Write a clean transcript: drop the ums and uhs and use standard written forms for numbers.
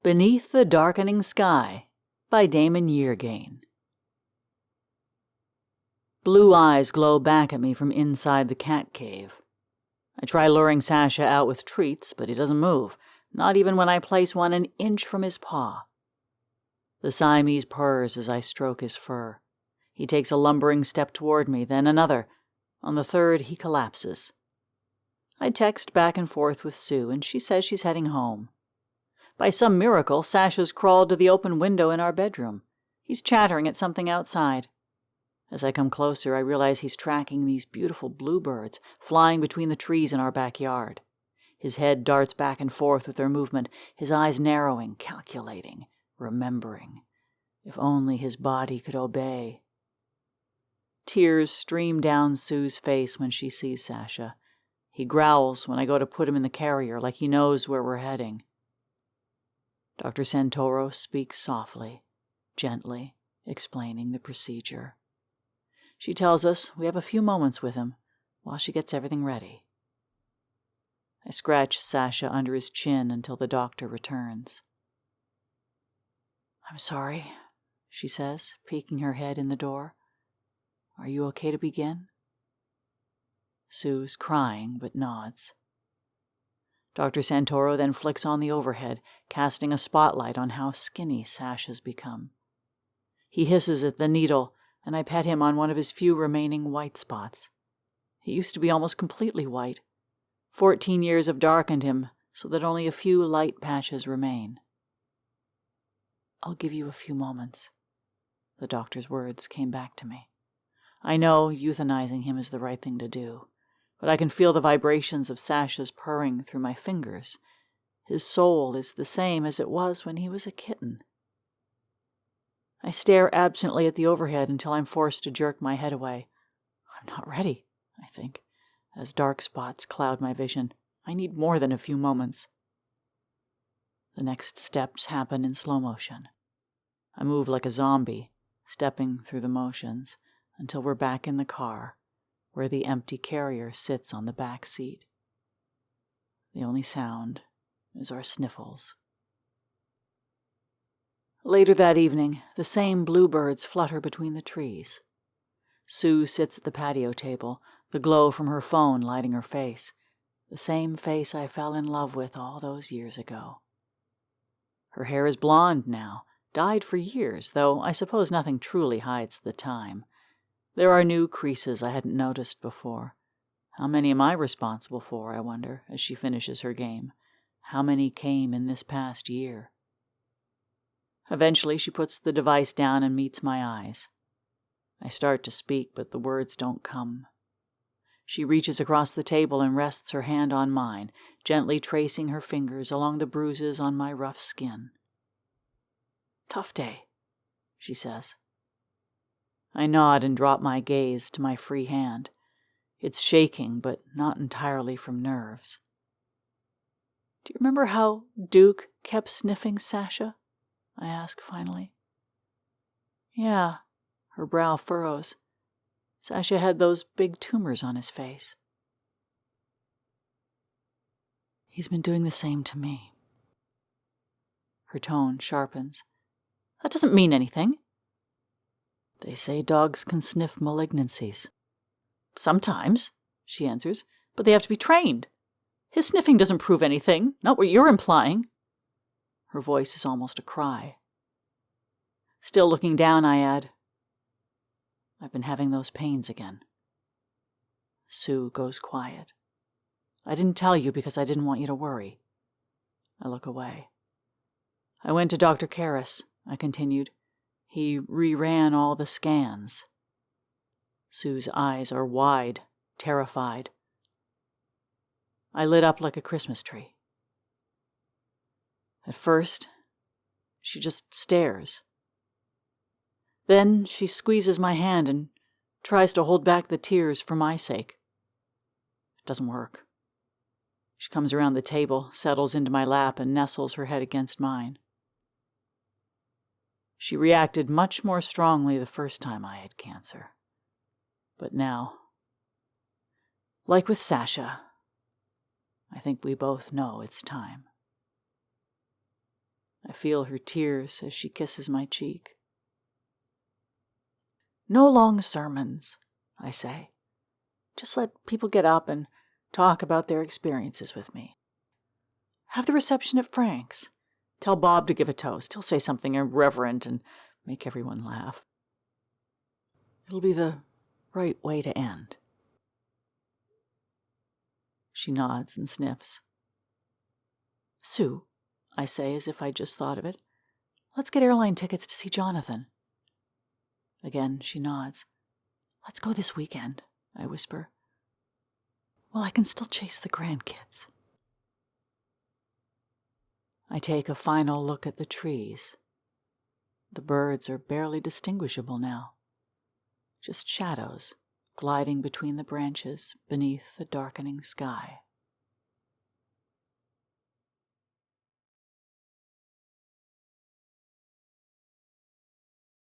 Beneath the Darkening Sky by Damon Yeargain. Blue eyes glow back at me from inside the cat cave. I try luring Sasha out with treats, but he doesn't move, not even when I place one an inch from his paw. The Siamese purrs as I stroke his fur. He takes a lumbering step toward me, then another. On the third, he collapses. I text back and forth with Sue, and she says she's heading home. By some miracle, Sasha's crawled to the open window in our bedroom. He's chattering at something outside. As I come closer, I realize he's tracking these beautiful bluebirds flying between the trees in our backyard. His head darts back and forth with their movement, his eyes narrowing, calculating, remembering. If only his body could obey. Tears stream down Sue's face when she sees Sasha. He growls when I go to put him in the carrier, like he knows where we're heading. Dr. Santoro speaks softly, gently, explaining the procedure. She tells us we have a few moments with him while she gets everything ready. I scratch Sasha under his chin until the doctor returns. "I'm sorry," she says, peeking her head in the door. "Are you okay to begin?" Sue's crying, but nods. Dr. Santoro then flicks on the overhead, casting a spotlight on how skinny Sasha's become. He hisses at the needle, and I pet him on one of his few remaining white spots. He used to be almost completely white. 14 years have darkened him, so that only a few light patches remain. "I'll give you a few moments." The doctor's words came back to me. I know euthanizing him is the right thing to do, but I can feel the vibrations of Sasha's purring through my fingers. His soul is the same as it was when he was a kitten. I stare absently at the overhead until I'm forced to jerk my head away. I'm not ready, I think, as dark spots cloud my vision. I need more than a few moments. The next steps happen in slow motion. I move like a zombie, stepping through the motions, until we're back in the car, where the empty carrier sits on the back seat. The only sound is our sniffles. Later that evening, the same bluebirds flutter between the trees. Sue sits at the patio table, the glow from her phone lighting her face, the same face I fell in love with all those years ago. Her hair is blonde now, dyed for years, though I suppose nothing truly hides the time. There are new creases I hadn't noticed before. How many am I responsible for, I wonder, as she finishes her game? How many came in this past year? Eventually, she puts the device down and meets my eyes. I start to speak, but the words don't come. She reaches across the table and rests her hand on mine, gently tracing her fingers along the bruises on my rough skin. "Tough day," she says. I nod and drop my gaze to my free hand. It's shaking, but not entirely from nerves. "Do you remember how Duke kept sniffing Sasha?" I ask finally. "Yeah," her brow furrows. "Sasha had those big tumors on his face." "He's been doing the same to me." Her tone sharpens. "That doesn't mean anything." "They say dogs can sniff malignancies." "Sometimes," she answers, "but they have to be trained. His sniffing doesn't prove anything, not what you're implying." Her voice is almost a cry. Still looking down, I add, "I've been having those pains again." Sue goes quiet. "I didn't tell you because I didn't want you to worry." I look away. "I went to Dr. Karras," I continued. "He reran all the scans." Sue's eyes are wide, terrified. I lit up like a Christmas tree. At first, she just stares. Then she squeezes my hand and tries to hold back the tears for my sake. It doesn't work. She comes around the table, settles into my lap, and nestles her head against mine. She reacted much more strongly the first time I had cancer. But now Like with Sasha, I think we both know it's time. I feel her tears as she kisses my cheek. No long sermons, I say. Just let people get up and talk about their experiences with me. Have the reception at Frank's. Tell Bob to give a toast. He'll say something irreverent and make everyone laugh. It'll be the right way to end. She nods and sniffs. Sue, I say as if I just thought of it, let's get airline tickets to see Jonathan. Again, she nods. Let's go this weekend, I whisper. Well, I can still chase the grandkids. I take a final look at the trees. The birds are barely distinguishable now. Just shadows gliding between the branches beneath the darkening sky.